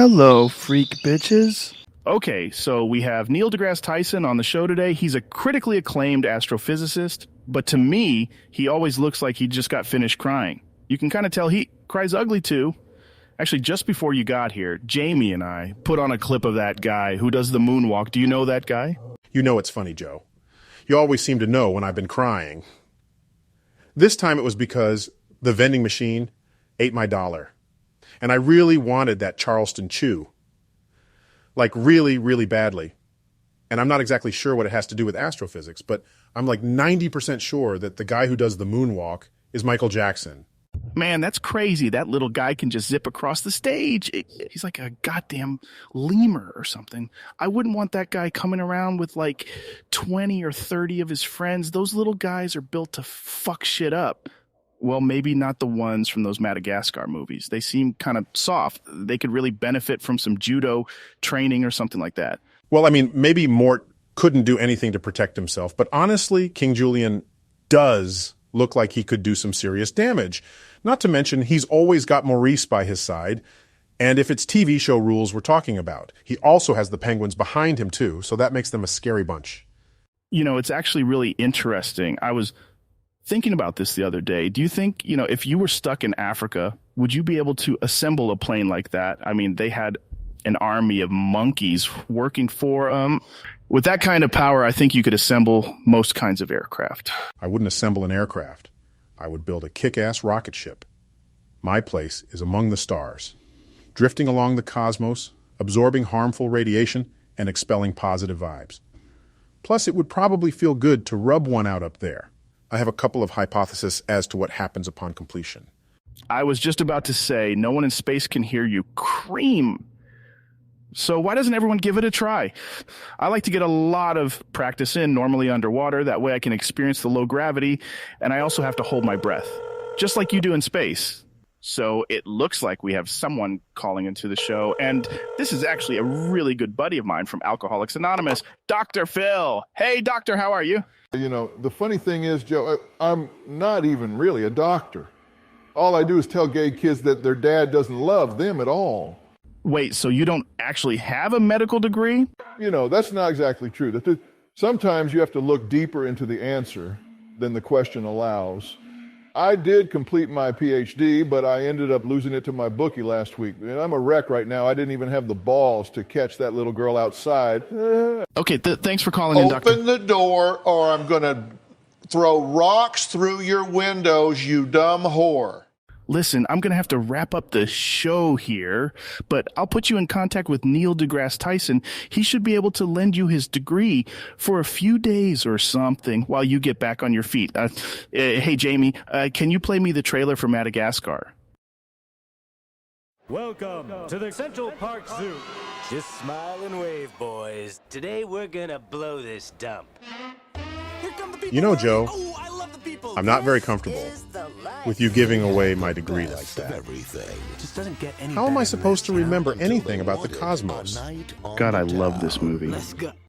Hello, freak bitches. Okay, so we have Neil deGrasse Tyson on the show today. He's a critically acclaimed astrophysicist, but to me, he always looks like he just got finished crying. You can kind of tell he cries ugly too. Actually, just before you got here, Jamie and I put on a clip of that guy who does the moonwalk. Do you know that guy? You know it's funny, Joe. You always seem to know when I've been crying. This time it was because the vending machine ate my dollar. And I really wanted that Charleston Chew. Like really, really badly. And I'm not exactly sure what it has to do with astrophysics, but I'm like 90% sure that the guy who does the moonwalk is Michael Jackson. Man, that's crazy. That little guy can just zip across the stage. He's like a goddamn lemur or something. I wouldn't want that guy coming around with like 20 or 30 of his friends. Those little guys are built to fuck shit up. Well, maybe not the ones from those Madagascar movies. They seem kind of soft. They could really benefit from some judo training or something like that. Well, I mean, maybe Mort couldn't do anything to protect himself, but honestly, King Julian does look like he could do some serious damage. Not to mention, he's always got Maurice by his side, and if it's TV show rules we're talking about, he also has the penguins behind him too, so that makes them a scary bunch. You know, it's actually really interesting. I was thinking about this the other day. Do you think, if you were stuck in Africa, would you be able to assemble a plane like that? I mean, they had an army of monkeys working for them. With that kind of power, I think you could assemble most kinds of aircraft. I wouldn't assemble an aircraft. I would build a kick-ass rocket ship. My place is among the stars, drifting along the cosmos, absorbing harmful radiation and expelling positive vibes. Plus, it would probably feel good to rub one out up there. I have a couple of hypotheses as to what happens upon completion. I was just about to say, no one in space can hear you scream. So why doesn't everyone give it a try? I like to get a lot of practice in, normally underwater. That way I can experience the low gravity, and I also have to hold my breath, just like you do in space. So it looks like we have someone calling into the show, and this is actually a really good buddy of mine from Alcoholics Anonymous, Dr. Phil. Hey, doctor, how are you? The funny thing is, Joe, I'm not even really a doctor. All I do is tell gay kids that their dad doesn't love them at all. Wait, so you don't actually have a medical degree? That's not exactly true. Sometimes you have to look deeper into the answer than the question allows. I did complete my PhD, but I ended up losing it to my bookie last week. And I'm a wreck right now. I didn't even have the balls to catch that little girl outside. Okay, thanks for calling in, doctor. Open the door or I'm going to throw rocks through your windows, you dumb whore. Listen, I'm going to have to wrap up the show here, but I'll put you in contact with Neil deGrasse Tyson. He should be able to lend you his degree for a few days or something while you get back on your feet. Hey, Jamie, can you play me the trailer for Madagascar? Welcome to the Central Park Zoo. Just smile and wave, boys. Today we're gonna blow this dump. Here come the people. You know, Joe, Oh, I love the people. I'm not very comfortable with you giving away my degree like that. Just doesn't get any How am I better supposed to than this, remember anything about the cosmos? God, I love this movie. Let's go.